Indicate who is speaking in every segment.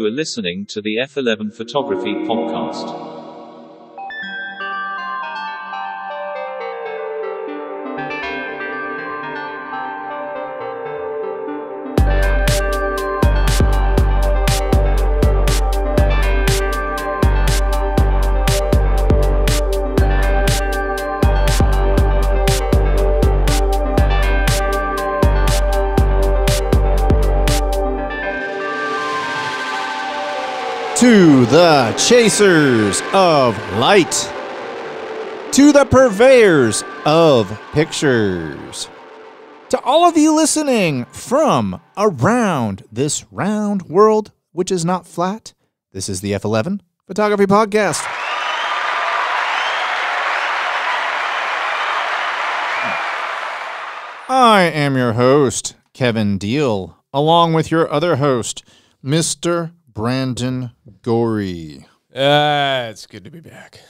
Speaker 1: You are listening to the F11 Photography Podcast.
Speaker 2: To the chasers of light, to the purveyors of pictures, to all of you listening from around this round world, which is not flat, this is the F11 Photography Podcast. I am your host, Kevin Deal, along with your other host, Mr. Brandon Gorrie.
Speaker 3: It's good to be back.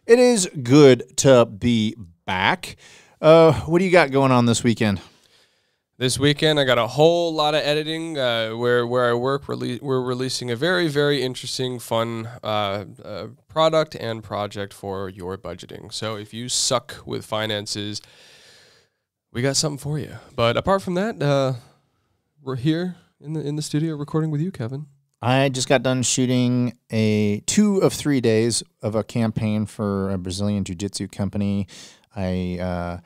Speaker 2: It is good to be back. What do you got going on this weekend?
Speaker 3: This weekend, I got a whole lot of editing. Where I work, we're releasing a very, very interesting, fun product and project for your budgeting. So if you suck with finances, we got something for you. But apart from that, we're here in the studio recording with you, Kevin.
Speaker 2: I just got done shooting 2 of 3 days of a campaign for a Brazilian jiu-jitsu company. I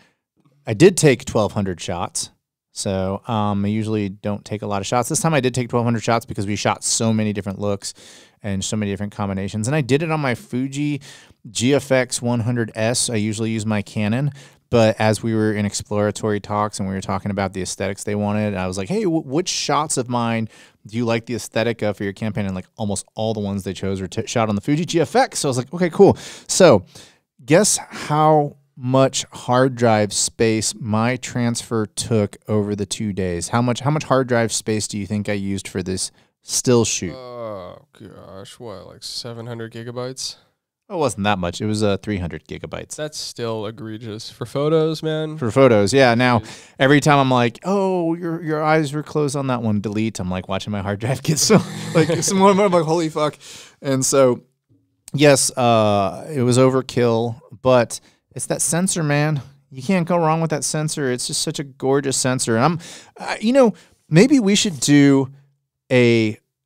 Speaker 2: did take 1,200 shots, so I usually don't take a lot of shots. This time I did take 1,200 shots because we shot so many different looks and so many different combinations. And I did it on my Fuji GFX 100S. I usually use my Canon. But as we were in exploratory talks and we were talking about the aesthetics they wanted, I was like, hey, which shots of mine do you like the aesthetic of for your campaign? And like almost all the ones they chose were shot on the Fuji GFX. So I was like, okay, cool. So guess how much hard drive space my transfer took over the 2 days? How much hard drive space do you think I used for this still shoot?
Speaker 3: Oh, gosh. What, like 700 gigabytes?
Speaker 2: It wasn't that much. It was 300 gigabytes.
Speaker 3: That's still egregious. For photos, man.
Speaker 2: For photos, yeah. Now, every time I'm like, oh, your eyes were closed on that one, delete. I'm like watching my hard drive get so, like, some more, I'm like, holy fuck. And so, yes, it was overkill, but it's that sensor, man. You can't go wrong with that sensor. It's just such a gorgeous sensor. And maybe we should do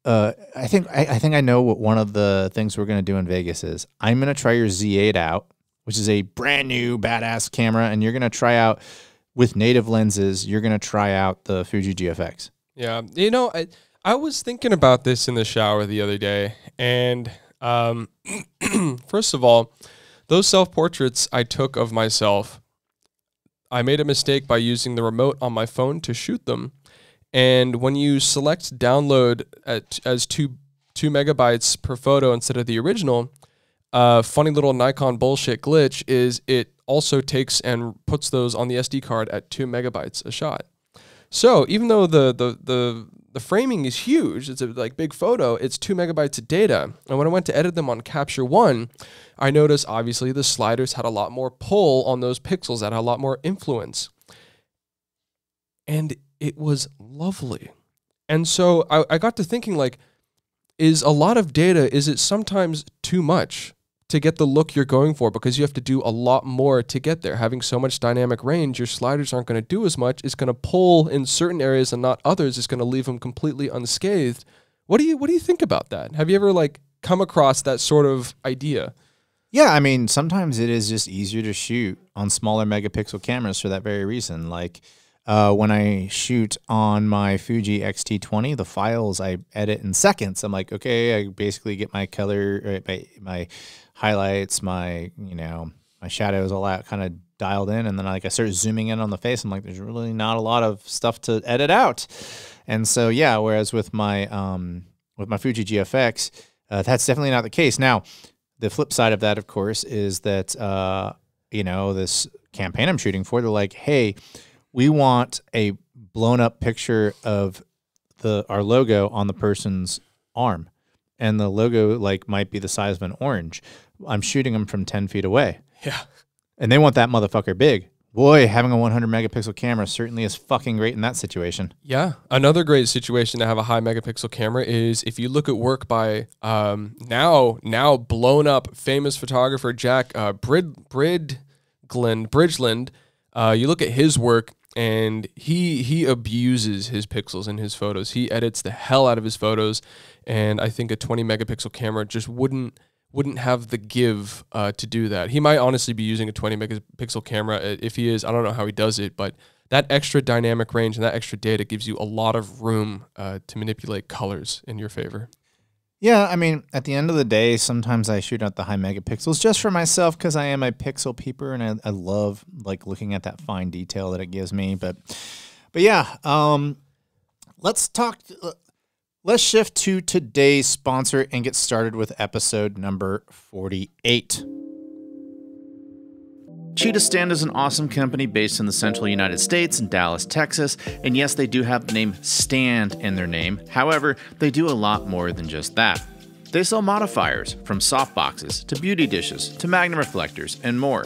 Speaker 2: I think I know what one of the things we're going to do in Vegas is. I'm going to try your Z8 out, which is a brand new badass camera, and you're going to try out with native lenses. You're going to try out the Fuji GFX.
Speaker 3: Yeah, I was thinking about this in the shower the other day, and first of all, those self-portraits I took of myself, I made a mistake by using the remote on my phone to shoot them. And when you select download as 2 megabytes per photo instead of the original, funny little Nikon bullshit glitch is it also takes and puts those on the SD card at 2 megabytes a shot. So even though the framing is huge, it's a like big photo, it's 2 megabytes of data. And when I went to edit them on Capture One, I noticed obviously the sliders had a lot more pull on those pixels, that had a lot more influence. And it was lovely. And so I got to thinking, like, is a lot of data, is it sometimes too much to get the look you're going for? Because you have to do a lot more to get there. Having so much dynamic range, your sliders aren't going to do as much. It's going to pull in certain areas and not others. It's going to leave them completely unscathed. What do you think about that? Have you ever like come across that sort of idea?
Speaker 2: Yeah, I mean, sometimes it is just easier to shoot on smaller megapixel cameras for that very reason. Like, when I shoot on my Fuji X-T20, the files I edit in seconds. I'm like, okay, I basically get my color, my highlights, my shadows, all that kind of dialed in, and then I start zooming in on the face. I'm like, there's really not a lot of stuff to edit out. And so yeah, whereas with my Fuji GFX, that's definitely not the case. Now, the flip side of that, of course, is that this campaign I'm shooting for, they're like, hey, we want a blown up picture of our logo on the person's arm. And the logo might be the size of an orange. I'm shooting them from 10 feet away.
Speaker 3: Yeah.
Speaker 2: And they want that motherfucker big. Boy, having a 100 megapixel camera certainly is fucking great in that situation.
Speaker 3: Yeah. Another great situation to have a high megapixel camera is if you look at work by now blown up famous photographer Jack Bridgeland. You look at his work and he abuses his pixels in his photos. He edits the hell out of his photos, and I think a 20 megapixel camera just wouldn't have the give to do that. He might honestly be using a 20 megapixel camera. If he is, I don't know how he does it, but that extra dynamic range and that extra data gives you a lot of room to manipulate colors in your favor.
Speaker 2: Yeah, I mean, at the end of the day, sometimes I shoot out the high megapixels just for myself because I am a pixel peeper and I love like looking at that fine detail that it gives me. But yeah, let's shift to today's sponsor and get started with episode number 48. Cheetah Stand is an awesome company based in the central United States in Dallas, Texas, and yes, they do have the name Stand in their name. However, they do a lot more than just that. They sell modifiers, from softboxes to beauty dishes to magnum reflectors and more.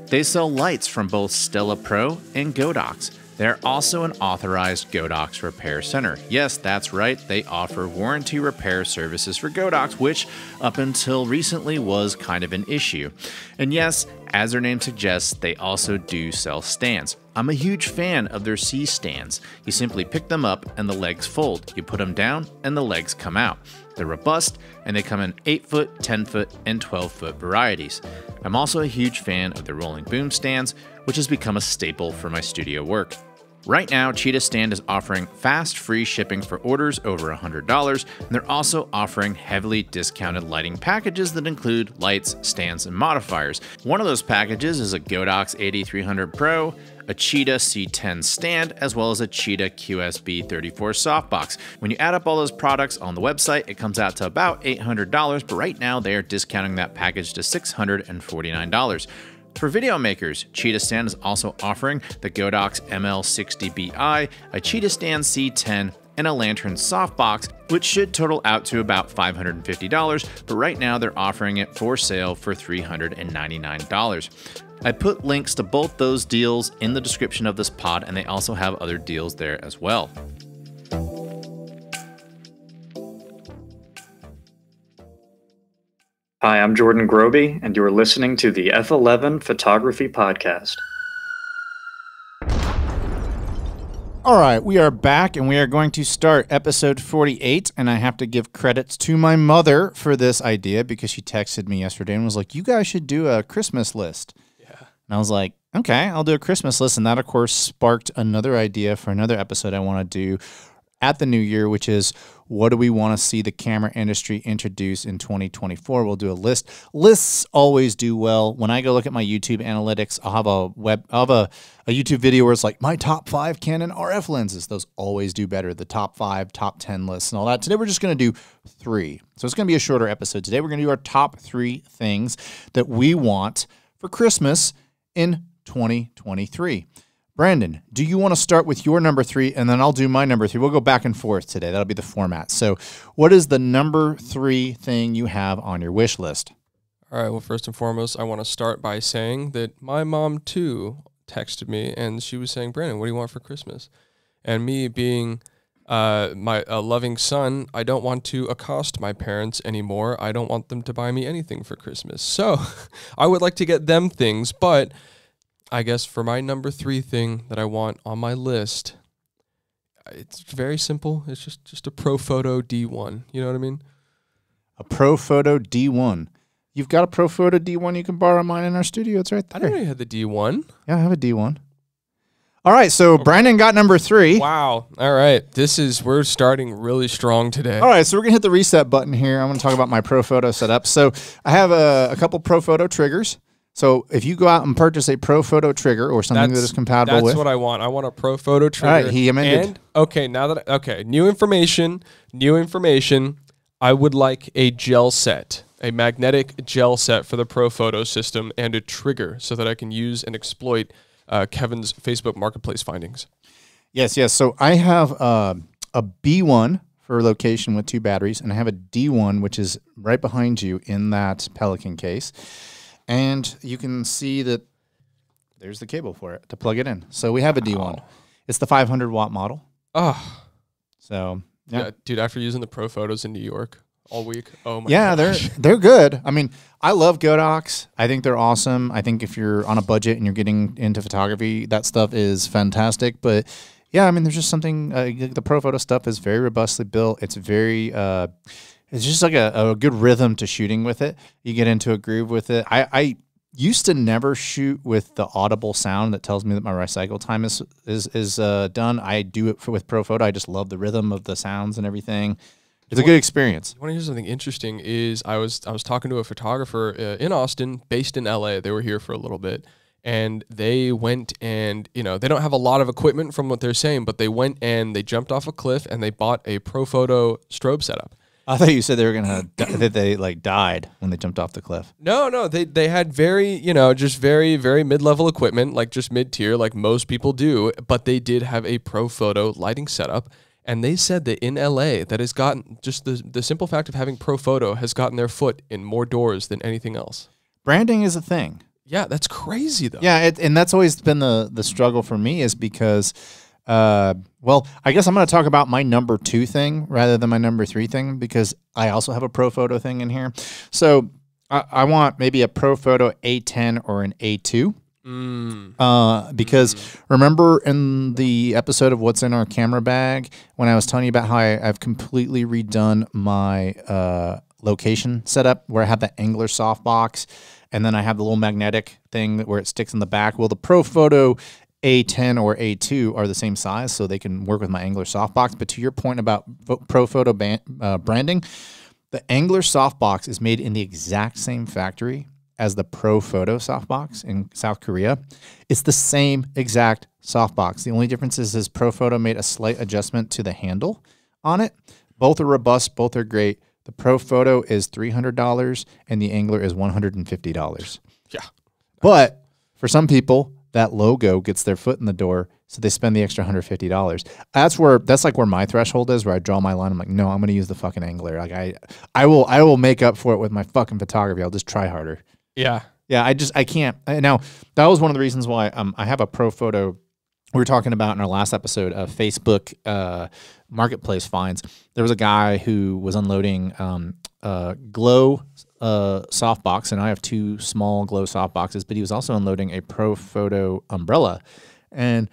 Speaker 2: They sell lights from both Stella Pro and Godox. They're also an authorized Godox repair center. Yes, that's right, they offer warranty repair services for Godox, which up until recently was kind of an issue. And yes, as their name suggests, they also do sell stands. I'm a huge fan of their C stands. You simply pick them up and the legs fold. You put them down and the legs come out. They're robust and they come in 8-foot, 10-foot, and 12-foot varieties. I'm also a huge fan of their rolling boom stands, which has become a staple for my studio work. Right now, Cheetah Stand is offering fast, free shipping for orders over $100, and they're also offering heavily discounted lighting packages that include lights, stands, and modifiers. One of those packages is a Godox 8300 Pro, a Cheetah C10 stand, as well as a Cheetah QSB 34 softbox. When you add up all those products on the website, it comes out to about $800, but right now they are discounting that package to $649. For video makers, Cheetah Stand is also offering the Godox ML60BI, a Cheetah Stand C10, and a Lantern softbox, which should total out to about $550, but right now they're offering it for sale for $399. I put links to both those deals in the description of this pod, and they also have other deals there as well.
Speaker 4: Hi, I'm Jordan Groby, and you're listening to the F11 Photography Podcast.
Speaker 2: All right, we are back, and we are going to start episode 48, and I have to give credits to my mother for this idea because she texted me yesterday and was like, you guys should do a Christmas list. Yeah. And I was like, okay, I'll do a Christmas list, and that, of course, sparked another idea for another episode I want to do at the new year, which is what do we want to see the camera industry introduce in 2024? We'll do a list. Lists always do well. When I go look at my YouTube analytics, I'll have a YouTube video where it's like my top 5 Canon RF lenses. Those always do better. The top 5, top 10 lists and all that. Today we're just going to do 3. So it's going to be a shorter episode. Today we're going to do our top 3 things that we want for Christmas in 2023. Brandon, do you want to start with your number 3, and then I'll do my number 3? We'll go back and forth today. That'll be the format. So what is the number 3 thing you have on your wish list?
Speaker 3: All right, well, first and foremost, I want to start by saying that my mom, too, texted me, and she was saying, Brandon, what do you want for Christmas? And me being my loving son, I don't want to accost my parents anymore. I don't want them to buy me anything for Christmas. So I would like to get them things, but I guess for my number 3 thing that I want on my list, it's very simple. It's just a Profoto D1. You know what I mean?
Speaker 2: A Profoto D1. You've got a Profoto D1 you can borrow mine in our studio. It's right there.
Speaker 3: I didn't know you had the D1.
Speaker 2: Yeah, I have a D1. All right, so Brandon got number 3.
Speaker 3: Wow. All right. We're starting really strong today.
Speaker 2: All right, so we're going to hit the reset button here. I'm going to talk about my Profoto setup. So I have a couple Profoto triggers. So if you go out and purchase a Profoto trigger or something that is compatible with.
Speaker 3: That's what I want. I want a Profoto trigger.
Speaker 2: All right, he amended.
Speaker 3: And, new information. I would like a gel set, a magnetic gel set for the Profoto system and a trigger so that I can use and exploit Kevin's Facebook Marketplace findings.
Speaker 2: Yes. So I have a B1 for location with 2 batteries, and I have a D1, which is right behind you in that Pelican case. And you can see that there's the cable for it to plug it in. So we have a D1. It's the 500-watt model.
Speaker 3: Oh.
Speaker 2: So,
Speaker 3: yeah, dude, after using the Pro Photos in New York all week, oh my
Speaker 2: gosh. they're good. I mean, I love Godox. I think they're awesome. I think if you're on a budget and you're getting into photography, that stuff is fantastic. But yeah, I mean, there's just something, the Pro Photo stuff is very robustly built. It's very, it's just like a good rhythm to shooting with it. You get into a groove with it. I used to never shoot with the audible sound that tells me that my recycle time is done. I do it with Pro Photo. I just love the rhythm of the sounds and everything. It's a good experience.
Speaker 3: You want to hear something interesting? Is I was talking to a photographer in Austin, based in LA. They were here for a little bit, and they went and they don't have a lot of equipment from what they're saying, but they went and they jumped off a cliff and they bought a Pro Photo strobe setup.
Speaker 2: I thought you said they were that they like died when they jumped off the cliff.
Speaker 3: No, they had very, just very, very mid-level equipment, like just mid-tier, like most people do, but they did have a Pro Photo lighting setup, and they said that in LA, that has gotten, just the simple fact of having Pro Photo has gotten their foot in more doors than anything else.
Speaker 2: Branding is a thing.
Speaker 3: Yeah, that's crazy, though.
Speaker 2: Yeah, and that's always been the struggle for me is because... well, I guess I'm going to talk about my number 2 thing rather than my number 3 thing because I also have a Pro Photo thing in here. So I want maybe a Pro Photo A10 or an A2. Because remember in the episode of What's in Our Camera Bag when I was telling you about how I've completely redone my location setup where I have the angler softbox and then I have the little magnetic thing where it sticks in the back. Well, the Pro Photo A10 or A2 are the same size, so they can work with my Angler softbox. But to your point about Pro Photo branding, the Angler softbox is made in the exact same factory as the Pro Photo softbox in South Korea. It's the same exact softbox. The only difference is Pro Photo made a slight adjustment to the handle on it. Both are robust. Both are great. The Pro Photo is $300 and the Angler is $150.
Speaker 3: Yeah.
Speaker 2: But for some people, that logo gets their foot in the door, so they spend the extra $150. That's like where my threshold is, where I draw my line. I'm like, no, I'm going to use the fucking Angler. Like I will make up for it with my fucking photography. I'll just try harder.
Speaker 3: Yeah.
Speaker 2: Yeah, I can't. Now, that was one of the reasons why I have a Pro Photo. We were talking about in our last episode of Facebook marketplace finds. There was a guy who was unloading Glow softbox, and I have 2 small Glow softboxes, but he was also unloading a Pro Photo umbrella, and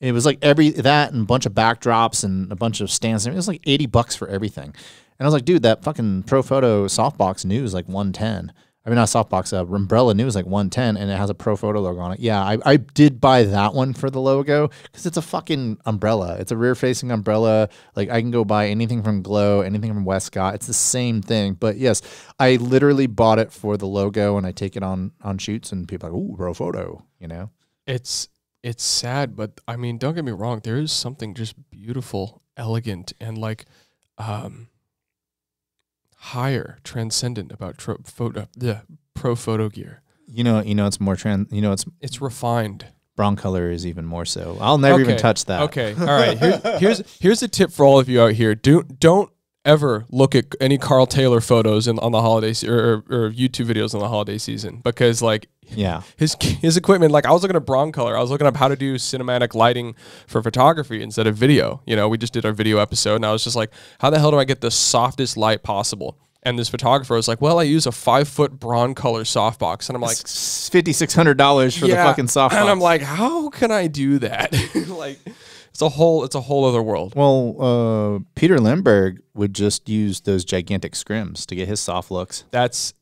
Speaker 2: it was like that and a bunch of backdrops and a bunch of stands. It was like $80 for everything, and I was like, dude, that fucking Pro Photo softbox new is like $110. I mean, not softbox, umbrella new is like $110, and it has a Pro Photo logo on it. Yeah, I did buy that one for the logo because it's a fucking umbrella. It's a rear-facing umbrella. Like, I can go buy anything from Glow, anything from Westcott. It's the same thing. But, yes, I literally bought it for the logo, and I take it on shoots, and people are like, ooh, Pro Photo,
Speaker 3: It's sad, but, I mean, don't get me wrong. There is something just beautiful, elegant, and, like, higher, transcendent about Pro Photo gear.
Speaker 2: It's more
Speaker 3: it's refined.
Speaker 2: Brown color is even more so. I'll never even touch that.
Speaker 3: Okay, all right. Here's a tip for all of you out here. Don't ever look at any Carl Taylor photos on the holiday or YouTube videos on the holiday season because his equipment, like I was looking at Broncolor. I was looking up how to do cinematic lighting for photography instead of video. We just did our video episode and I was just like, how the hell do I get the softest light possible? And this photographer was like, well, I use a 5-foot Broncolor softbox. And I'm like,
Speaker 2: $5,600 for the fucking softbox.
Speaker 3: And I'm like, how can I do that? Like, it's a whole other world.
Speaker 2: Well, Peter Lindbergh would just use those gigantic scrims to get his soft looks.
Speaker 3: That's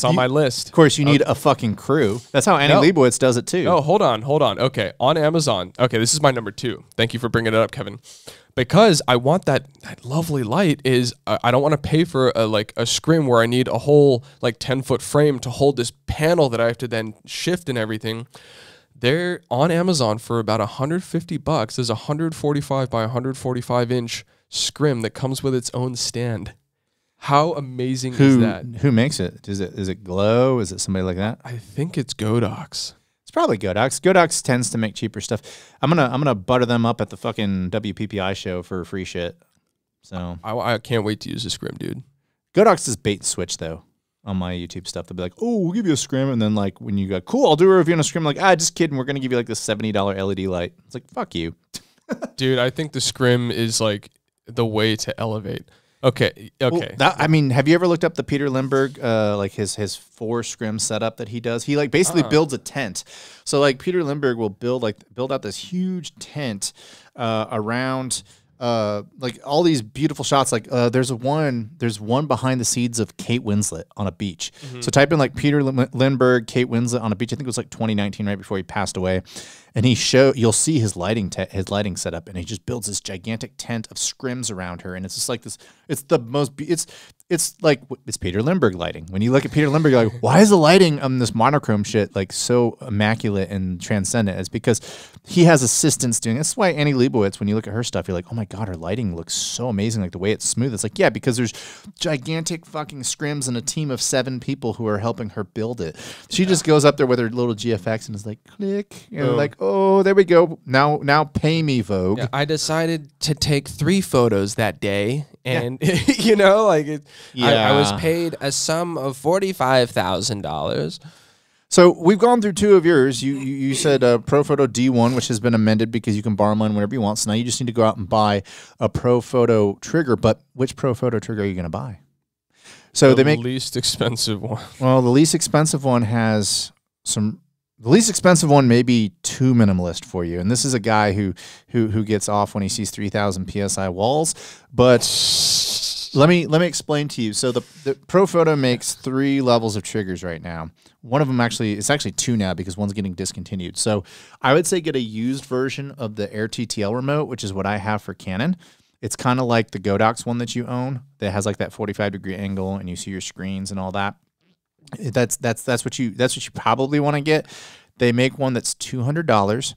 Speaker 2: on
Speaker 3: my list.
Speaker 2: Of course, you need a fucking crew. That's how Annie Leibovitz does it too.
Speaker 3: No, hold on. Okay, on Amazon. Okay, this is my number 2. Thank you for bringing it up, Kevin. Because I want that lovely light. I don't want to pay for a scrim where I need a whole 10-foot frame to hold this panel that I have to then shift and everything. They're on Amazon for about $150. There's a 145 by 145 inch scrim that comes with its own stand. How amazing is that?
Speaker 2: Who makes it? Is it Glow? Is it somebody like that?
Speaker 3: I think it's Godox.
Speaker 2: It's probably Godox. Godox tends to make cheaper stuff. I'm gonna butter them up at the fucking WPPI show for free shit. So
Speaker 3: I can't wait to use this scrim, dude.
Speaker 2: Godox is bait and switch though. on my YouTube stuff. They'll be like, "Oh, we'll give you a scrim," and then like when you go, "Cool, I'll do a review on a scrim," like, just kidding. We're gonna give you like this $70 LED light. It's like, fuck you,
Speaker 3: dude. I think the scrim is like the way to elevate. Okay.
Speaker 2: Well, I mean, have you ever looked up the Peter Lindbergh, like his 4 scrim setup that he does? He like basically builds a tent. So like Peter Lindbergh will build out this huge tent around like all these beautiful shots. Like there's one behind the scenes of Kate Winslet on a beach. So type in like Peter Lindbergh, Kate Winslet on a beach. I think it was like 2019, right before he passed away. And you'll see his lighting setup, and he just builds this gigantic tent of scrims around her, and it's just like this. It's the most. It's like it's Peter Lindbergh lighting. When you look at Peter Lindbergh, you're like, why is the lighting on this monochrome shit like so immaculate and transcendent? It's because he has assistants doing. That's why Annie Leibovitz, when you look at her stuff, you're like, oh my god, her lighting looks so amazing. Like the way it's smooth. It's like, yeah, because there's gigantic fucking scrims and a team of 7 people who are helping her build it. She just goes up there with her little GFX and is like, click, like. Oh, there we go. Now pay me, Vogue.
Speaker 5: Yeah, I decided to take 3 photos that day, and you know, like I was paid a sum of $45,000.
Speaker 2: So we've gone through 2 of yours. You said ProPhoto D1, which has been amended because you can borrow mine whenever you want. So now you just need to go out and buy a ProPhoto trigger. But which ProPhoto trigger are you going to buy? So they make
Speaker 3: the least expensive one.
Speaker 2: Well, the least expensive one has some. The least expensive one may be too minimalist for you, and this is a guy who gets off when he sees 3,000 PSI walls. But let me explain to you. So the ProPhoto makes 3 levels of triggers right now. One of them it's actually 2 now because one's getting discontinued. So I would say get a used version of the Air TTL remote, which is what I have for Canon. It's kind of like the Godox one that you own that has like that 45-degree angle, and you see your screens and all that. That's what you probably want to get. They make one that's $200.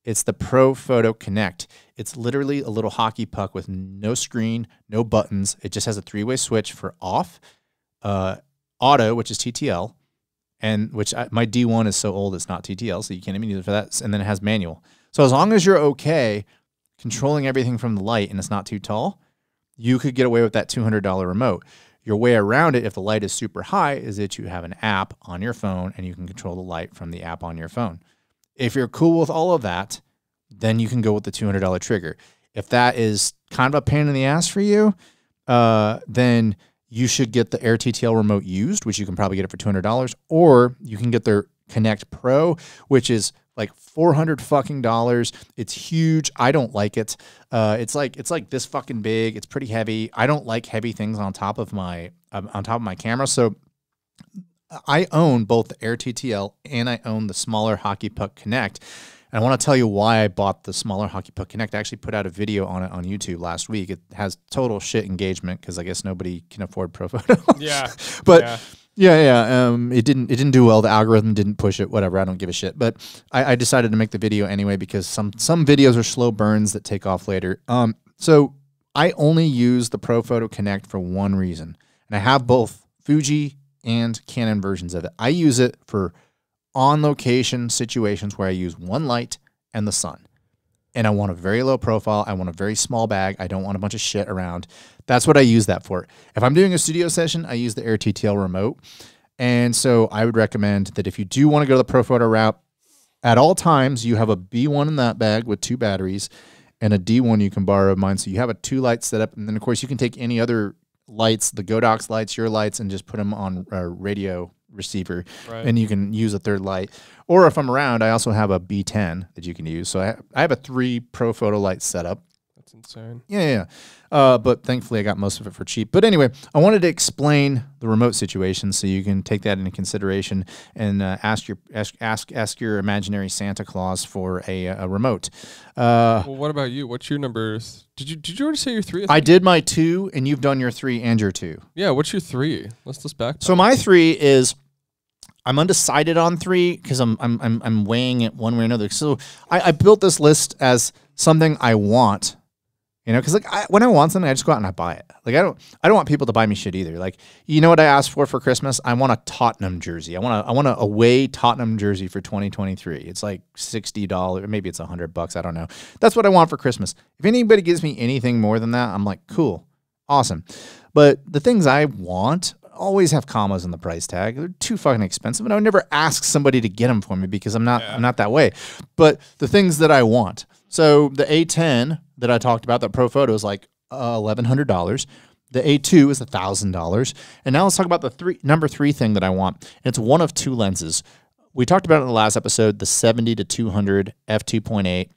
Speaker 2: It's the ProPhoto Connect. It's literally a little hockey puck with no screen, no buttons. It just has a 3-way switch for off, auto, which is TTL, and my D1 is so old it's not TTL, so you can't even use it for that. And then it has manual. So as long as you're okay controlling everything from the light and it's not too tall, you could get away with that $200 remote. Your way around it, if the light is super high, is that you have an app on your phone and you can control the light from the app on your phone. If you're cool with all of that, then you can go with the $200 trigger. If that is kind of a pain in the ass for you, then you should get the Air TTL remote used, which you can probably get it for $200, or you can get their Connect Pro, which is like $400 fucking dollars. It's huge. I don't like it. It's like this fucking big. It's pretty heavy. I don't like heavy things on top of my camera. So I own both the Air TTL and I own the smaller Hockey Puck Connect. And I want to tell you why I bought the smaller Hockey Puck Connect. I actually put out a video on it on YouTube last week. It has total shit engagement because I guess nobody can afford ProPhoto.
Speaker 3: Yeah,
Speaker 2: but. Yeah. It didn't do well. The algorithm didn't push it. Whatever. I don't give a shit. But I decided to make the video anyway because some videos are slow burns that take off later. So I only use the ProPhoto Connect for one reason, and I have both Fuji and Canon versions of it. I use it for on-location situations where I use one light and the sun. And I want a very low profile. I want a very small bag. I don't want a bunch of shit around. That's what I use that for. If I'm doing a studio session, I use the Air TTL remote. And so I would recommend that if you do want to go the ProPhoto route, at all times, you have a B1 in that bag with 2 batteries and a D1 you can borrow of mine. So you have a 2-light setup. And then, of course, you can take any other lights, the Godox lights, your lights, and just put them on a radio receiver, right. And you can use a 3rd light. Or if I'm around, I also have a B10 that you can use. So I have a 3 ProPhoto light setup.
Speaker 3: That's insane.
Speaker 2: Yeah. But thankfully, I got most of it for cheap. But anyway, I wanted to explain the remote situation so you can take that into consideration and ask your imaginary Santa Claus for a remote.
Speaker 3: Well, what about you? What's your number? Did you already say your 3?
Speaker 2: I did my 2, and you've done your 3 and your 2.
Speaker 3: Yeah. What's your 3? Let's back.
Speaker 2: So my 3 is. I'm undecided on 3 because I'm weighing it one way or another. So I built this list as something I want, because like when I want something, I just go out and I buy it. Like I don't want people to buy me shit either. Like, you know what I asked for Christmas? I want a Tottenham jersey. I want a away Tottenham jersey for 2023. It's like $60, maybe it's $100. I don't know. That's what I want for Christmas. If anybody gives me anything more than that, I'm like, cool, awesome. But the things I want always have commas on the price tag. They're too fucking expensive, and I would never ask somebody to get them for me because I'm not that way. But the things that I want. So the A10 that I talked about, that Pro Photo, is like $1,100. The A2 is $1,000. And now let's talk about the number three thing that I want. It's one of two lenses. We talked about it in the last episode, the 70-200 f2.8.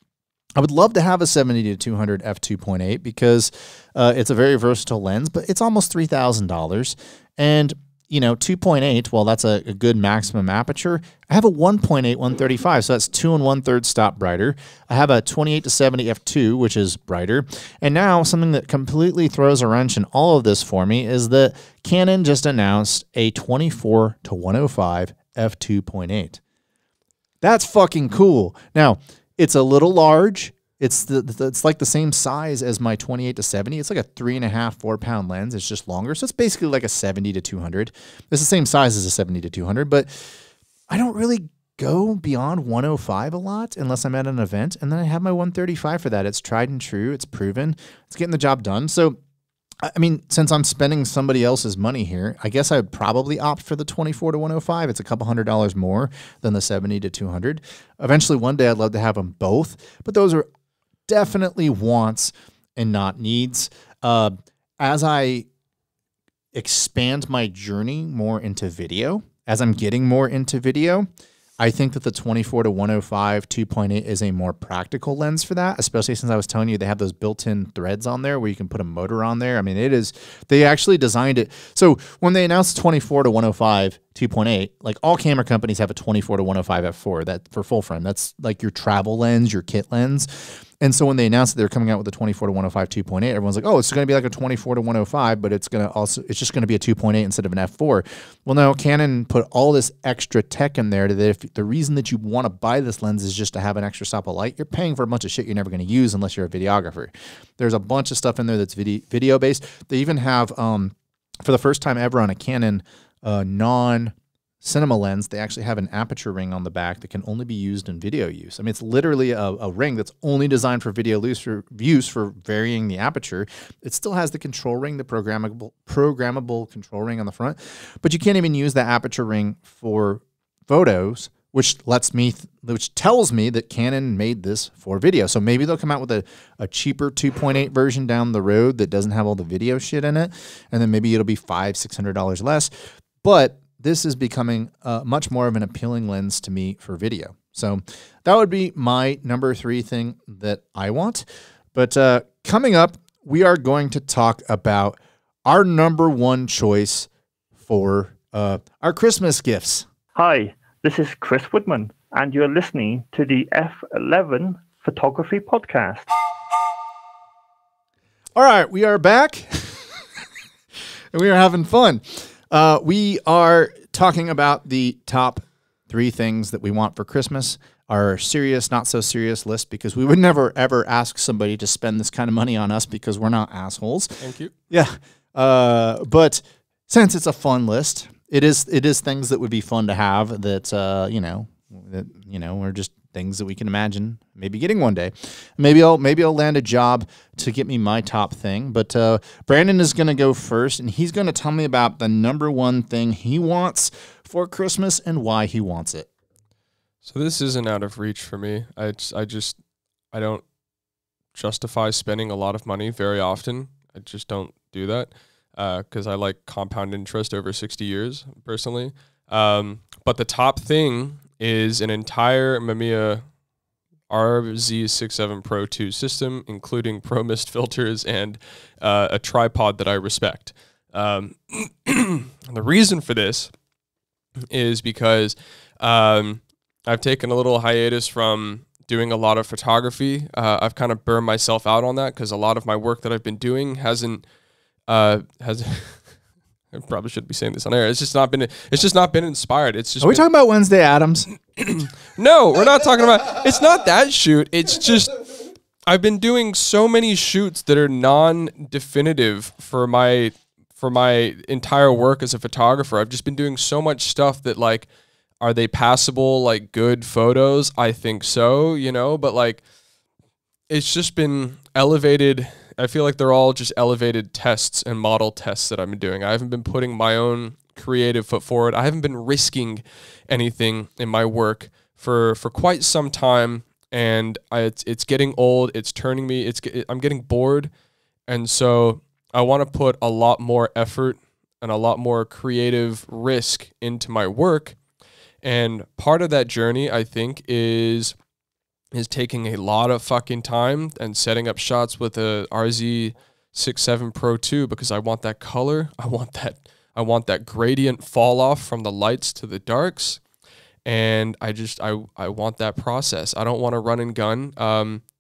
Speaker 2: I would love to have a 70-200 f2.8 because it's a very versatile lens, but it's almost $3,000. And 2.8, well, that's a good maximum aperture. I have a 1.8 135, so that's 2 1/3 stop brighter. I have a 28-70 f2, which is brighter. And now something that completely throws a wrench in all of this for me is that Canon just announced a 24-105 f2.8. That's fucking cool. Now, it's a little large. It's like the same size as my 28-70. It's like a 3.5-4 pound lens. It's just longer. So it's basically like a 70-200. It's the same size as a 70-200, but I don't really go beyond 105 a lot unless I'm at an event. And then I have my 135 for that. It's tried and true. It's proven. It's getting the job done. So, I mean, since I'm spending somebody else's money here, I guess I would probably opt for the 24-105. It's a couple $100 more than the 70-200. Eventually, one day I'd love to have them both, but those are definitely wants and not needs. As I expand my journey more into video, as I'm getting more into video, I think that the 24-105 2.8 is a more practical lens for that, especially since I was telling you they have those built-in threads on there where you can put a motor on there. I mean, they actually designed it. So when they announced 24-105 2.8, like all camera companies have a 24-105 f4 that for full frame. That's like your travel lens, your kit lens. And so when they announced that they're coming out with a 24-105 2.8, everyone's like, oh, it's going to be like a 24-105, but it's just going to be a 2.8 instead of an f4. Well, no, Canon put all this extra tech in there that if the reason that you want to buy this lens is just to have an extra stop of light, you're paying for a bunch of shit you're never going to use unless you're a videographer. There's a bunch of stuff in there that's video based. They even have, for the first time ever on a Canon non-cinema lens, they actually have an aperture ring on the back that can only be used in video use. I mean, it's literally a ring that's only designed for video use for varying the aperture. It still has the control ring, the programmable control ring on the front, but you can't even use that aperture ring for photos, which tells me that Canon made this for video. So maybe they'll come out with a cheaper 2.8 version down the road that doesn't have all the video shit in it, and then maybe it'll be $500-600 less. But this is becoming much more of an appealing lens to me for video. So that would be my number three thing that I want. But coming up, we are going to talk about our number one choice for our Christmas gifts.
Speaker 6: Hi, this is Chris Woodman, and you're listening to the F11 Photography Podcast.
Speaker 2: All right, we are back, and we are having fun. We are talking about the top three things that we want for Christmas, our serious, not so serious list, because we would never, ever ask somebody to spend this kind of money on us because we're not assholes.
Speaker 3: Thank you.
Speaker 2: Yeah. But since it's a fun list, it is things that would be fun to have that, are just things that we can imagine maybe getting one day. Maybe I'll land a job to get me my top thing. But Brandon is going to go first, and he's going to tell me about the number one thing he wants for Christmas and why he wants it.
Speaker 3: So this isn't out of reach for me. I don't justify spending a lot of money very often. I just don't do that because I like compound interest over 60 years personally. But the top thing is an entire Mamiya RZ67 Pro 2 system, including Pro Mist filters and a tripod that I respect. The reason for this is because I've taken a little hiatus from doing a lot of photography. I've kind of burned myself out on that because a lot of my work that I've been doing hasn't I probably shouldn't be saying this on air. It's just not been inspired. It's just.
Speaker 2: Are we talking about Wednesday Addams?
Speaker 3: No, we're not talking about. It's not that shoot. It's just I've been doing so many shoots that are non-definitive for my entire work as a photographer. I've just been doing so much stuff that, like, are they passable, like, good photos? I think so, but like it's just been elevated I feel like they're all just elevated tests and model tests that I've been doing. I haven't been putting my own creative foot forward. I haven't been risking anything in my work for quite some time, and it's getting old. It's turning me. I'm getting bored, and so I want to put a lot more effort and a lot more creative risk into my work. And part of that journey, I think, is taking a lot of fucking time and setting up shots with a RZ67 Pro 2 because I want that color. I want that gradient fall off from the lights to the darks. And I want that process. I don't want to run and gun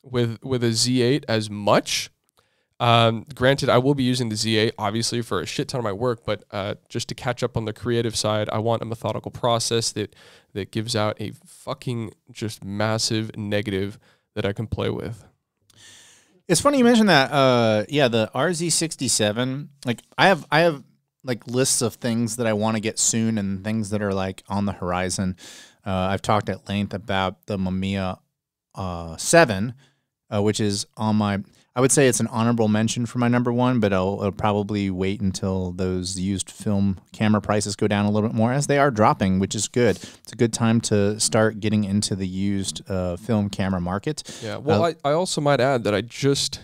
Speaker 3: with a Z8 as much. Granted, I will be using the Z8 obviously for a shit ton of my work, but just to catch up on the creative side, I want a methodical process that gives out a fucking just massive negative that I can play with.
Speaker 2: It's funny you mentioned that. Yeah, the RZ67. Like I have like lists of things that I want to get soon and things that are like on the horizon. I've talked at length about the Mamiya 7, which is on my. I would say it's an honorable mention for my number one, but I'll probably wait until those used film camera prices go down a little bit more, as they are dropping, which is good. It's a good time to start getting into the used film camera market.
Speaker 3: Yeah, well, I also might add that I just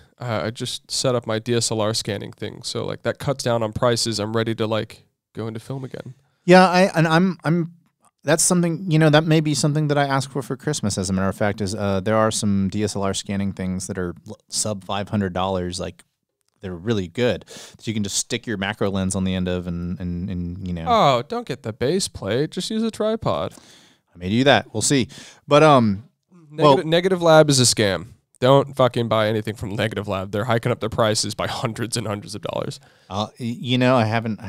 Speaker 3: set up my DSLR scanning thing, so like that cuts down on prices. I'm ready to like go into film again. Yeah,
Speaker 2: I'm that's something, you know, that may be something that I ask for Christmas, as a matter of fact, is there are some DSLR scanning things that are sub $500, like they're really good, that you can just stick your macro lens on the end of and you know.
Speaker 3: Oh, don't get the base plate, just use a tripod.
Speaker 2: I may do that, we'll see. But
Speaker 3: Negative Lab is a scam. Don't fucking buy anything from Negative Lab. They're hiking up their prices by hundreds and hundreds of dollars.
Speaker 2: You know, I haven't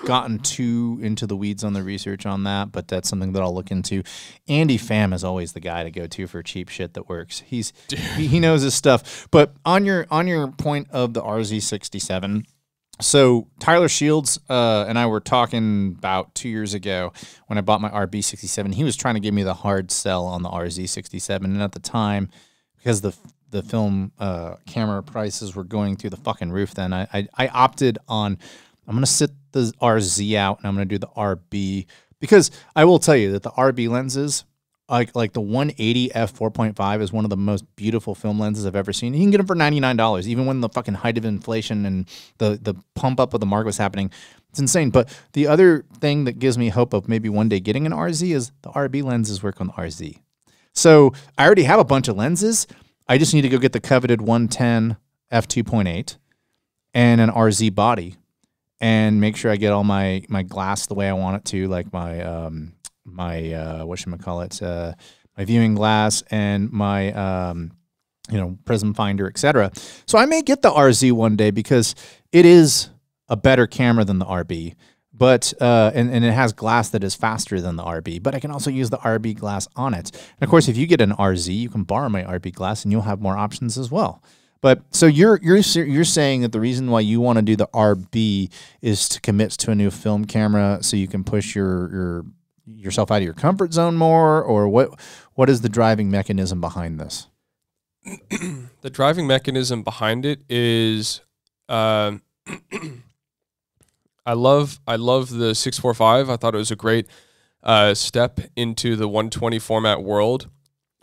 Speaker 2: gotten too into the weeds on the research on that, but that's something that I'll look into. Andy Pham is always the guy to go to for cheap shit that works. He knows his stuff. But on your point of the RZ67, so Tyler Shields and I were talking about 2 years ago when I bought my RB67. He was trying to give me the hard sell on the RZ67, and at the time, because the film camera prices were going through the fucking roof, then I opted on, I'm going to sit the RZ out and I'm going to do the RB, because I will tell you that the RB lenses, like the 180 f4.5 is one of the most beautiful film lenses I've ever seen. You can get them for $99, even when the fucking height of inflation and the pump up of the market was happening. It's insane. But the other thing that gives me hope of maybe one day getting an RZ is the RB lenses work on the RZ. So I already have a bunch of lenses. I just need to go get the coveted 110 f2.8 and an RZ body, and make sure I get all my glass the way I want it to, like my whatchamacallit, my viewing glass and my prism finder, etc. So I may get the RZ one day because it is a better camera than the RB. But and it has glass that is faster than the RB, but I can also use the RB glass on it. And of course, if you get an RZ, you can borrow my RB glass, and you'll have more options as well. But so you're saying that the reason why you want to do the RB is to commit to a new film camera, so you can push yourself out of your comfort zone more, or what is the driving mechanism behind this?
Speaker 3: The driving mechanism behind it is. I love the 645. I thought it was a great step into the 120 format world,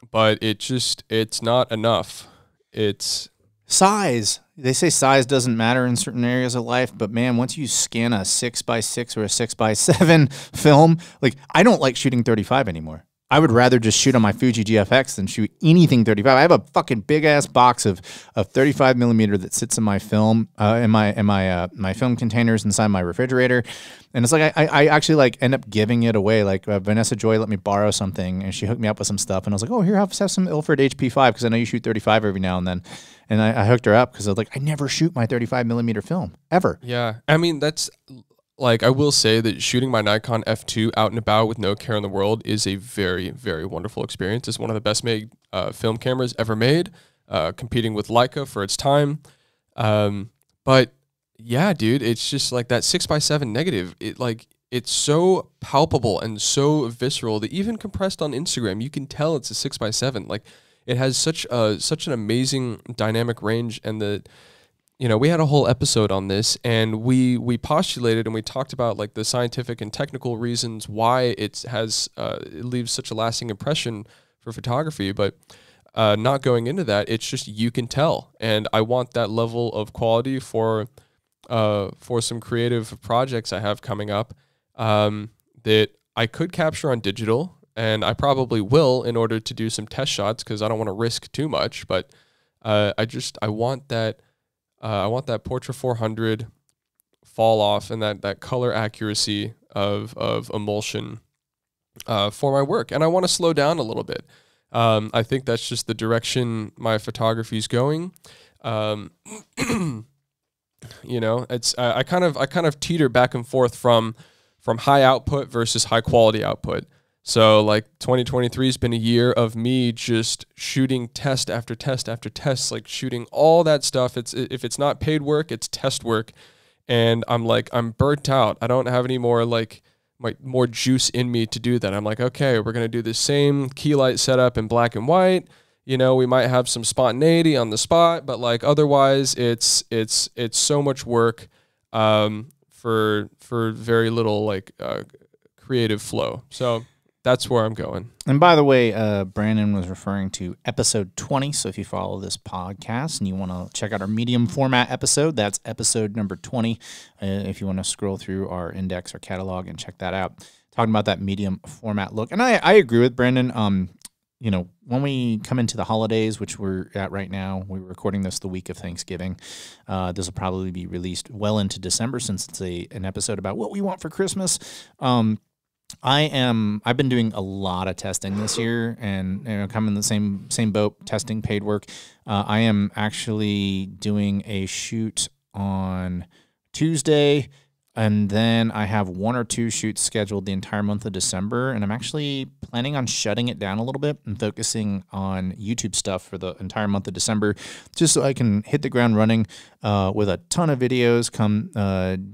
Speaker 3: but it's not enough. It's
Speaker 2: size. They say size doesn't matter in certain areas of life, but man, once you scan a 6x6 or a 6x7 film, like I don't like shooting 35 anymore. I would rather just shoot on my Fuji GFX than shoot anything 35. I have a fucking big ass box of 35 millimeter that sits in my film, in my film containers inside my refrigerator, and it's like I actually like end up giving it away. Like Vanessa Joy let me borrow something, and she hooked me up with some stuff, and I was like, oh, here, have some Ilford HP5 because I know you shoot 35 every now and then, and I hooked her up because I was like, I never shoot my 35 millimeter film ever.
Speaker 3: Yeah, I mean that's. Like, I will say that shooting my Nikon F2 out and about with no care in the world is a very, very wonderful experience. It's one of the best made film cameras ever made, competing with Leica for its time. But yeah, dude, it's just like that 6x7 negative. It's so palpable and so visceral that even compressed on Instagram, you can tell it's a 6x7. Like, it has such an amazing dynamic range, and we had a whole episode on this, and we postulated and we talked about like the scientific and technical reasons why it leaves such a lasting impression for photography, but not going into that, it's just you can tell, and I want that level of quality for some creative projects I have coming up that I could capture on digital, and I probably will in order to do some test shots because I don't want to risk too much. But I want that Portra 400 fall off and that color accuracy of emulsion for my work, and I want to slow down a little bit. I think that's just the direction my photography is going. It's I kind of teeter back and forth from high output versus high quality output. So like 2023 has been a year of me just shooting test after test after test, like shooting all that stuff. If it's not paid work, it's test work, and I'm burnt out. I don't have any more more juice in me to do that. I'm like, okay, we're gonna do the same key light setup in black and white. We might have some spontaneity on the spot, but like otherwise, it's so much work for very little creative flow. So that's where I'm going.
Speaker 2: And by the way, Brandon was referring to episode 20. So if you follow this podcast and you want to check out our medium format episode, that's episode number 20. If you want to scroll through our index or catalog and check that out, talking about that medium format look. And I agree with Brandon. When we come into the holidays, which we're at right now, we're recording this the week of Thanksgiving. This will probably be released well into December since it's an episode about what we want for Christmas. I've been doing a lot of testing this year, and I'm in the same boat, testing paid work. I am actually doing a shoot on Tuesday, and then I have 1 or 2 shoots scheduled the entire month of December, and I'm actually planning on shutting it down a little bit and focusing on YouTube stuff for the entire month of December, just so I can hit the ground running with a ton of videos. Come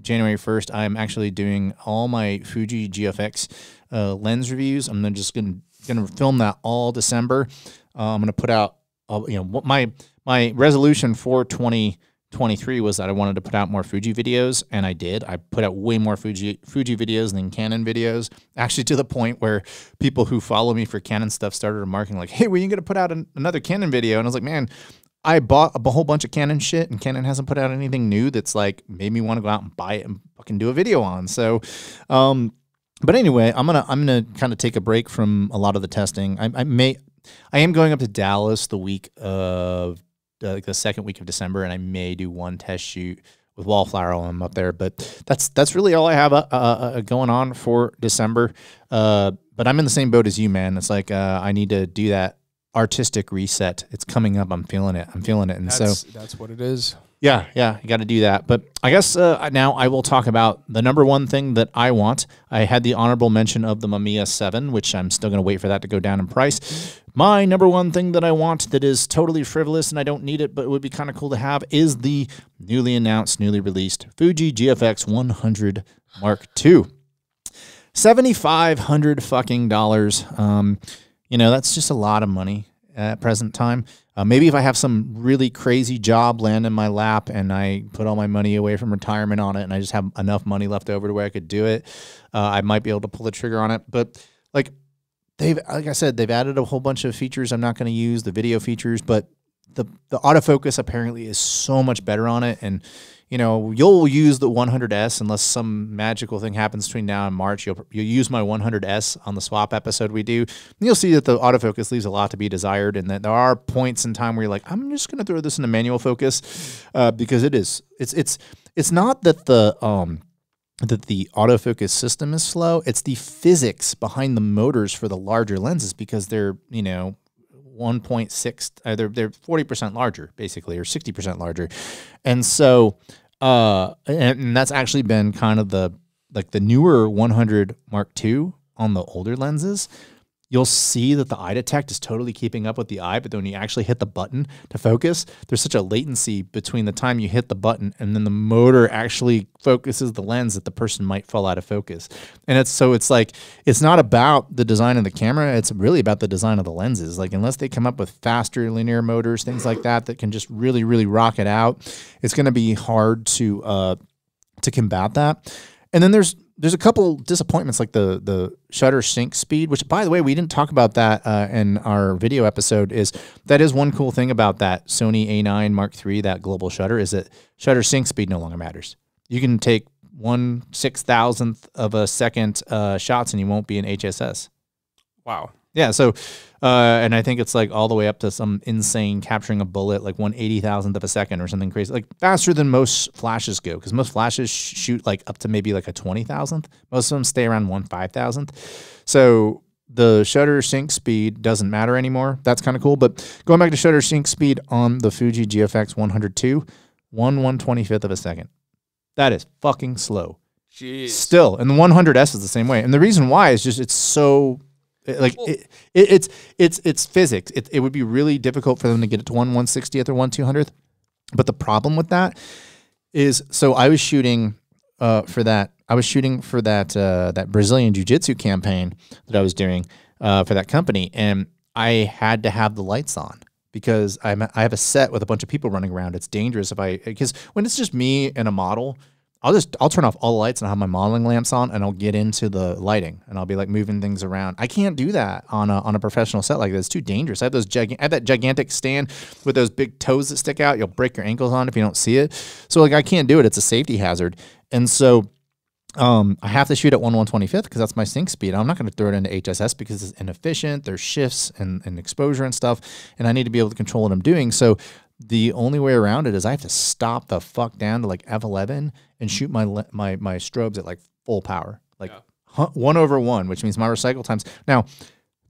Speaker 2: January 1st, I'm actually doing all my Fuji GFX lens reviews. I'm then just gonna film that all December. I'm gonna put out, my resolution for 2023 was that I wanted to put out more Fuji videos, and I did. I put out way more Fuji videos than Canon videos, actually to the point where people who follow me for Canon stuff started remarking like, hey, when are you going to put out another Canon video? And I was like, man, I bought a whole bunch of Canon shit, and Canon hasn't put out anything new that's like made me want to go out and buy it and fucking do a video on. So, but anyway, I'm gonna kind of take a break from a lot of the testing. I am going up to Dallas the week of the second week of December, and I may do one test shoot with Wallflower while I'm up there. But that's really all I have going on for December. But I'm in the same boat as you, man. It's like I need to do that artistic reset. It's coming up. I'm feeling it. And
Speaker 3: that's what it is.
Speaker 2: Yeah, you got to do that. But I guess now I will talk about the number one thing that I want. I had the honorable mention of the Mamiya 7, which I'm still going to wait for that to go down in price. My number one thing that I want that is totally frivolous and I don't need it, but it would be kind of cool to have, is the newly announced, newly released Fuji GFX 100 Mark II. $7,500 fucking dollars. That's just a lot of money at present time. Maybe if I have some really crazy job land in my lap and I put all my money away from retirement on it and I just have enough money left over to where I could do it, I might be able to pull the trigger on it. But like I said, they've added a whole bunch of features I'm not going to use, the video features, but the autofocus apparently is so much better on it. And you'll use the 100S unless some magical thing happens between now and March. You'll use my 100S on the swap episode we do. And you'll see that the autofocus leaves a lot to be desired, and that there are points in time where you're like, I'm just going to throw this into manual focus because it's not that the autofocus system is slow. It's the physics behind the motors for the larger lenses, because they're 1.6, they're 40% larger basically, or 60% larger. And so and that's actually been kind of the newer 100 Mark II on the older lenses. you'll see that the eye detect is totally keeping up with the eye, but then when you actually hit the button to focus, there's such a latency between the time you hit the button and then the motor actually focuses the lens that the person might fall out of focus. And it's like, it's not about the design of the camera, it's really about the design of the lenses. Like, unless they come up with faster linear motors, things like that can just really, really rock it out, it's going to be hard to combat that. And then there's a couple disappointments, like the shutter sync speed, which, by the way, we didn't talk about that in our video episode. That is one cool thing about that Sony A9 Mark III, that global shutter, is that shutter sync speed no longer matters. You can take 1/6000th of a second shots and you won't be in HSS.
Speaker 3: Wow.
Speaker 2: Yeah, so, and I think it's like all the way up to some insane capturing a bullet, like 1/80,000th of a second or something crazy, like faster than most flashes go, because most flashes shoot like up to maybe like a 20,000th. Most of them stay around 1/5000th. So the shutter sync speed doesn't matter anymore. That's kind of cool. But going back to shutter sync speed on the Fuji GFX 102, 1/125th of a second. That is fucking slow.
Speaker 3: Jeez.
Speaker 2: Still, and the 100S is the same way. And the reason why is just it's so... Like it's physics. It would be really difficult for them to get it to 1/160th or 1/200th. But the problem with that is, so I was shooting for that. I was shooting for that Brazilian jiu-jitsu campaign that I was doing for that company, and I had to have the lights on because I have a set with a bunch of people running around. It's dangerous because when it's just me and a model, I'll turn off all the lights and I'll have my modeling lamps on, and I'll get into the lighting and I'll be like moving things around. I can't do that on a professional set like this. It's too dangerous. I have that gigantic stand with those big toes that stick out. You'll break your ankles on if you don't see it. So like, I can't do it. It's a safety hazard. And so I have to shoot at 1/125th because that's my sync speed. I'm not going to throw it into HSS because it's inefficient. There's shifts and exposure and stuff, and I need to be able to control what I'm doing. So the only way around it is I have to stop the fuck down to like f11 and shoot my strobes at like full power, like 1/1, which means my recycle times. Now,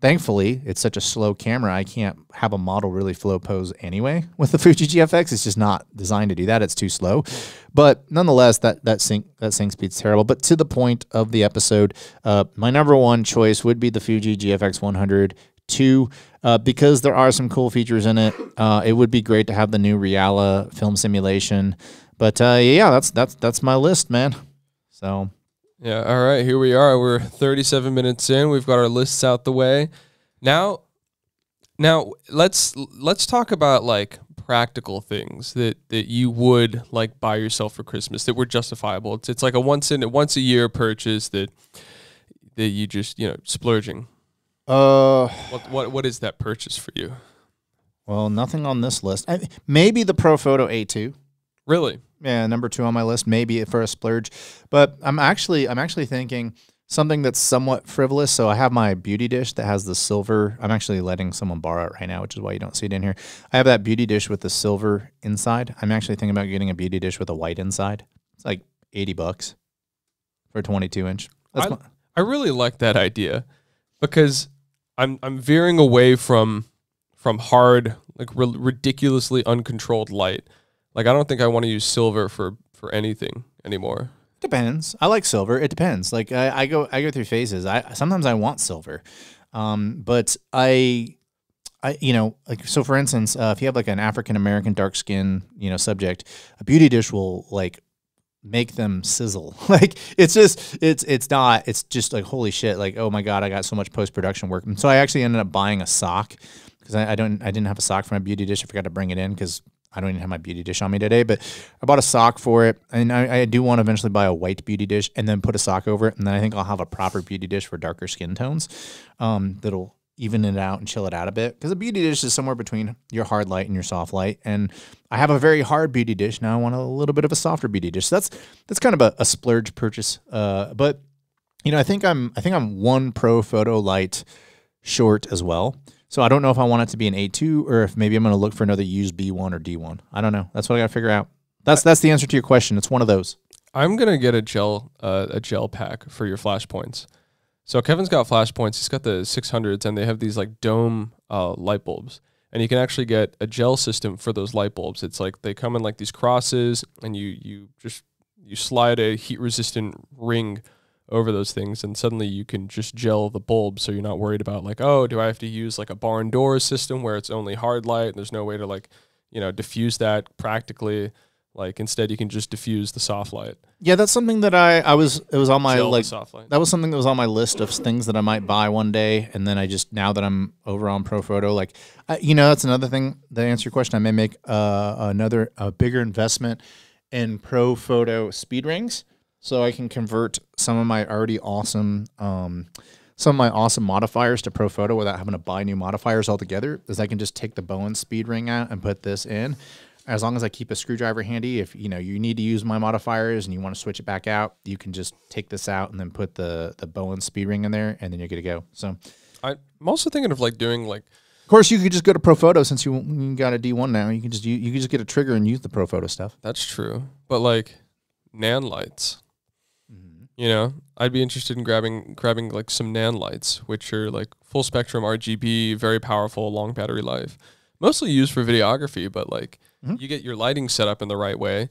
Speaker 2: thankfully, it's such a slow camera, I can't have a model really flow pose anyway with the Fuji GFX. It's just not designed to do that. It's too slow. But nonetheless, that sync speed's terrible. But to the point of the episode, my number one choice would be the Fuji GFX 102. Because there are some cool features in it. It would be great to have the new Reala film simulation. But yeah, that's my list, man. So
Speaker 3: yeah, all right, here we are. We're 37 minutes in. We've got our lists out the way. Now let's talk about like practical things that you would like buy yourself for Christmas that were justifiable. It's like a once a year purchase that you just, splurging. What is that purchase for you?
Speaker 2: Well, nothing on this list. Maybe the ProPhoto A2.
Speaker 3: Really?
Speaker 2: Yeah, number 2 on my list, maybe for a splurge. But I'm actually thinking something that's somewhat frivolous. So I have my beauty dish that has the silver. I'm actually letting someone borrow it right now, which is why you don't see it in here. I have that beauty dish with the silver inside. I'm actually thinking about getting a beauty dish with a white inside. It's like $80 for a 22-inch.
Speaker 3: I really like that idea because I'm veering away from hard, like ridiculously uncontrolled light. Like, I don't think I want to use silver for anything anymore.
Speaker 2: Depends. I like silver. It depends. Like I go through phases. Sometimes I want silver, but like, so for instance, if you have like an African American dark skin subject, a beauty dish will like make them sizzle. Like it's just like, holy shit, like, oh my God, I got so much post-production work. And so I actually ended up buying a sock because I didn't have a sock for my beauty dish. I forgot to bring it in because I don't even have my beauty dish on me today, but I bought a sock for it. And I do want to eventually buy a white beauty dish and then put a sock over it. And then I think I'll have a proper beauty dish for darker skin tones that'll even it out and chill it out a bit. Because a beauty dish is somewhere between your hard light and your soft light. And I have a very hard beauty dish. Now I want a little bit of a softer beauty dish. So that's kind of a splurge purchase. But I think I'm one ProPhoto light short as well. So I don't know if I want it to be an A2 or if maybe I'm going to look for another used B1 or D1. I don't know. That's what I got to figure out. That's the answer to your question. It's one of those.
Speaker 3: I'm going to get a gel pack for your flash points. So Kevin's got flash points. He's got the 600s, and they have these like dome light bulbs. And you can actually get a gel system for those light bulbs. It's like they come in like these crosses, and you slide a heat-resistant ring over those things, and suddenly you can just gel the bulb, so you're not worried about like, oh, do I have to use like a barn door system where it's only hard light and there's no way to like, you know, diffuse that practically. Like instead you can just diffuse the soft light.
Speaker 2: Yeah, that's something that it was on my
Speaker 3: Gel the
Speaker 2: like
Speaker 3: soft light.
Speaker 2: that was something that was on my list of things that I might buy one day, and then now that I'm over on ProPhoto, like you know, that's another thing. To answer your question, I may make a bigger investment in ProPhoto speed rings, so I can convert some of my already awesome modifiers to ProPhoto without having to buy new modifiers altogether. Is I can just take the Bowen speed ring out and put this in. As long as I keep a screwdriver handy, if you know you need to use my modifiers and you want to switch it back out, you can just take this out and then put the Bowen speed ring in there, and then you're good to go. So
Speaker 3: I'm also thinking of like doing like.
Speaker 2: Of course, you could just go to ProPhoto since you got a D1 now. You can just get a trigger and use the ProPhoto stuff.
Speaker 3: That's true, but like nan lights. You know, I'd be interested in grabbing like some nan lights, which are like full spectrum RGB, very powerful, long battery life. Mostly used for videography, but like you get your lighting set up in the right way,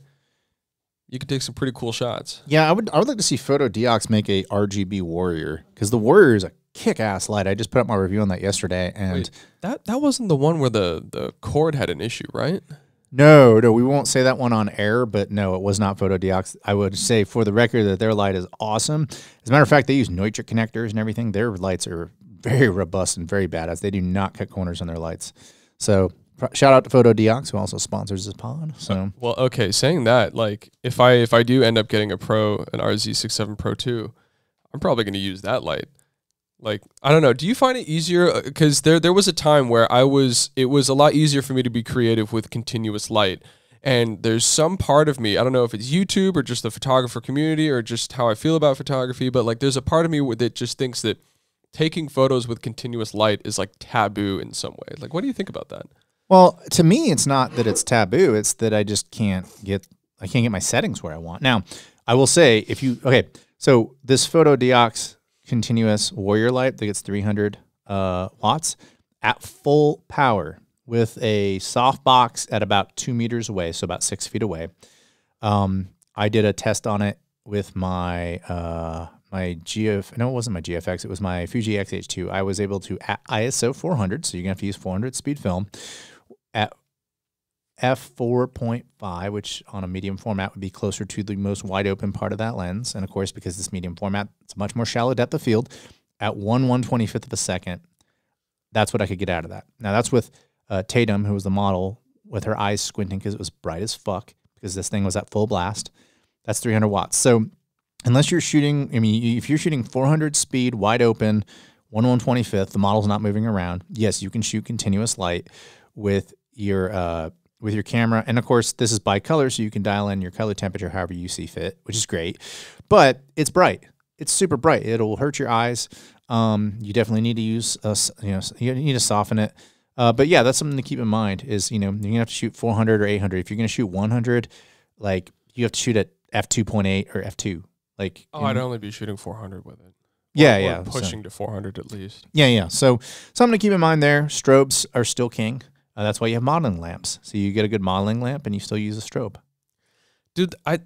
Speaker 3: you can take some pretty cool shots. Yeah, I would like to see PhotoDiox make a RGB Warrior, because the Warrior is a kick-ass light. I just put up my review on that yesterday, and wait, that wasn't the one where the cord had an issue, right?
Speaker 2: No, we won't say that one on air, but no, it was not PhotoDiox. I would say for the record that their light is awesome. As a matter of fact, they use nitric connectors and everything. Their lights are very robust and very badass. They do not cut corners on their lights. So shout out to PhotoDiox, who also sponsors this pod. So
Speaker 3: well, okay, saying that, like if I do end up getting an RZ67 Pro 2, I'm probably going to use that light. Like, I don't know. Do you find it easier? Because there was a time where it was a lot easier for me to be creative with continuous light. And there's some part of me, I don't know if it's YouTube or just the photographer community or just how I feel about photography, but like there's a part of me that just thinks that taking photos with continuous light is like taboo in some way. Like, what do you think about that?
Speaker 2: Well, to me, it's not that it's taboo. It's that I just can't get my settings where I want. Now, I will say so this PhotoDiox continuous Warrior light that gets 300 watts at full power with a softbox at about 2 meters away, so about 6 feet away. I did a test on it with my it wasn't my GFX, it was my Fuji X-H2. I was able to, at ISO 400, so you're going to have to use 400 speed film, at f4.5, which on a medium format would be closer to the most wide open part of that lens. And of course, because this medium format, it's a much more shallow depth of field, at 1/125th of a second, that's what I could get out of that. Now that's with Tatum, who was the model, with her eyes squinting because it was bright as fuck, because this thing was at full blast. That's 300 watts. So unless you're shooting, if you're shooting 400 speed, wide open, 1/125th, the model's not moving around, yes, you can shoot continuous light with your camera. And of course, this is bicolor, so you can dial in your color temperature however you see fit, which is great. But it's bright. It's super bright. It'll hurt your eyes. You definitely need to use, you need to soften it. But yeah, that's something to keep in mind is, you're going to have to shoot 400 or 800. If you're going to shoot 100, like, you have to shoot at f2.8 or f2. Like,
Speaker 3: I'd only be shooting 400 with it.
Speaker 2: Yeah.
Speaker 3: Pushing to 400 at least.
Speaker 2: Yeah. So something to keep in mind there. Strobes are still king. That's why you have modeling lamps. So you get a good modeling lamp and you still use a strobe.
Speaker 3: Dude, I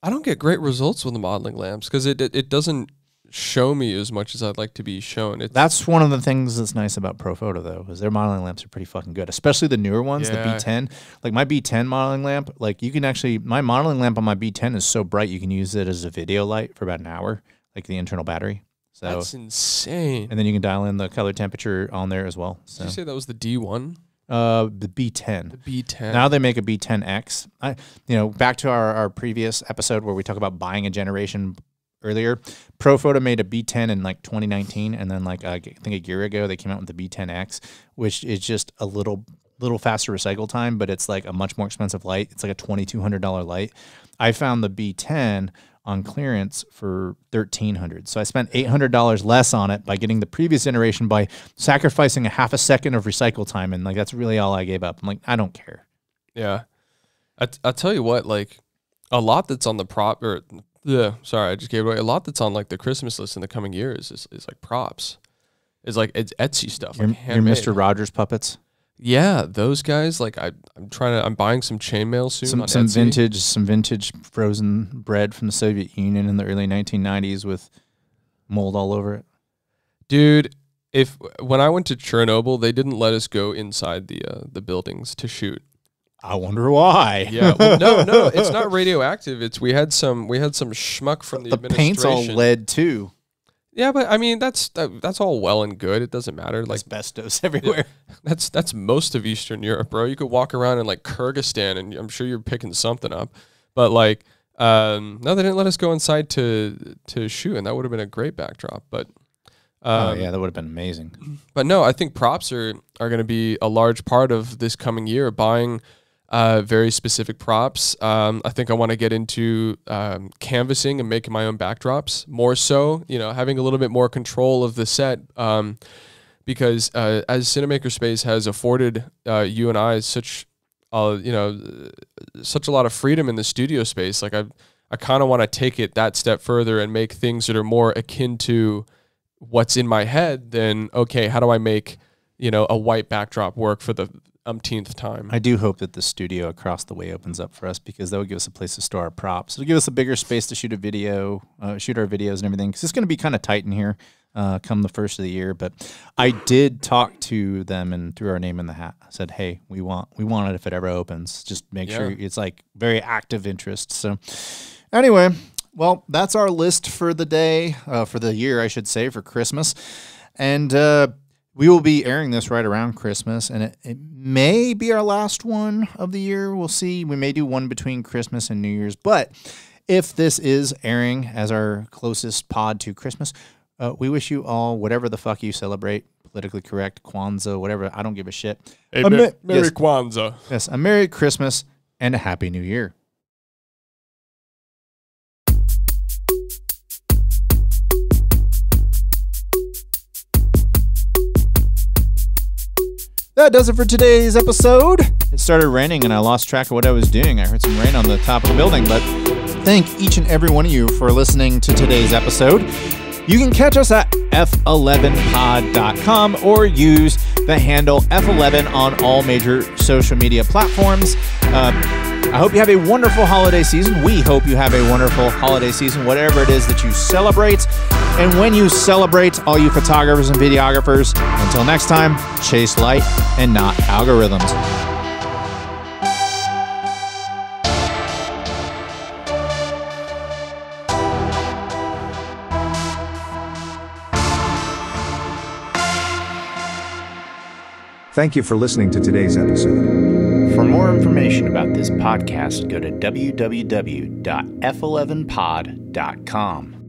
Speaker 3: don't get great results with the modeling lamps because it doesn't show me as much as I'd like to be shown.
Speaker 2: That's one of the things that's nice about ProPhoto, though, is their modeling lamps are pretty fucking good, especially the newer ones, the B10. Like my B10 modeling lamp, like you can actually, my modeling lamp on my B10 is so bright you can use it as a video light for about an hour, like the internal battery. So
Speaker 3: that's insane.
Speaker 2: And then you can dial in the color temperature on there as well. So.
Speaker 3: Did you say that was the D1?
Speaker 2: The B10.
Speaker 3: The B10.
Speaker 2: Now they make a B10X. Back to our previous episode where we talk about buying a generation earlier. ProPhoto made a B10 in like 2019, and then like I think a year ago they came out with the B10X, which is just a little faster recycle time, but it's like a much more expensive light. It's like a $2,200 light. I found the B10 on clearance for $1,300. So I spent $800 less on it by getting the previous generation by sacrificing a half a second of recycle time, and like that's really all I gave up. I'm like, I don't care.
Speaker 3: Yeah, I'll tell you what, like a lot that's on the prop or sorry, I just gave away a lot that's on like the Christmas list in the coming years is like props. It's Etsy stuff.
Speaker 2: Your Mr. Rogers puppets.
Speaker 3: Yeah, those guys. Like I'm buying some chainmail soon.
Speaker 2: Some vintage frozen bread from the Soviet Union in the early 1990s with mold all over it?
Speaker 3: Dude, when I went to Chernobyl, they didn't let us go inside the buildings to shoot.
Speaker 2: I wonder why.
Speaker 3: Yeah, well, no, it's not radioactive. We had some schmuck from the administration.
Speaker 2: Paint's all lead too.
Speaker 3: Yeah, but I mean that's all well and good. It doesn't matter. Like
Speaker 2: asbestos everywhere.
Speaker 3: Yeah, that's most of Eastern Europe, bro. You could walk around in like Kyrgyzstan, and I'm sure you're picking something up. But like, no, they didn't let us go inside to shoot, and that would have been a great backdrop. But
Speaker 2: oh yeah, that would have been amazing.
Speaker 3: But no, I think props are going to be a large part of this coming year. Buying very specific props. I think I want to get into canvassing and making my own backdrops more so, having a little bit more control of the set, because as Cinemaker Space has afforded you and I such a lot of freedom in the studio space. Like I kind of want to take it that step further and make things that are more akin to what's in my head than, okay, how do I make, a white backdrop work for the umpteenth time.
Speaker 2: I do hope that the studio across the way opens up for us, because that would give us a place to store our props. It'll give us a bigger space to shoot a video, shoot our videos and everything, because it's going to be kind of tight in here come the first of the year. But I did talk to them and threw our name in the hat. I said, hey, we want it if it ever opens. Just make sure it's like very active interest. So anyway, well, that's our list for the day, for the year, I should say, for Christmas. And we will be airing this right around Christmas, and it may be our last one of the year. We'll see. We may do one between Christmas and New Year's. But if this is airing as our closest pod to Christmas, we wish you all whatever the fuck you celebrate, politically correct, Kwanzaa, whatever. I don't give a shit.
Speaker 3: Hey, Merry Kwanzaa.
Speaker 2: Yes, a Merry Christmas and a Happy New Year. That does it for today's episode. It started raining and I lost track of what I was doing. I heard some rain on the top of the building, but thank each and every one of you for listening to today's episode. You can catch us at f11pod.com or use the handle F11 on all major social media platforms. I hope you have a wonderful holiday season. We hope you have a wonderful holiday season, whatever it is that you celebrate. And when you celebrate, all you photographers and videographers, until next time, chase light and not algorithms.
Speaker 7: Thank you for listening to today's episode.
Speaker 2: For more information about this podcast, go to www.f11pod.com.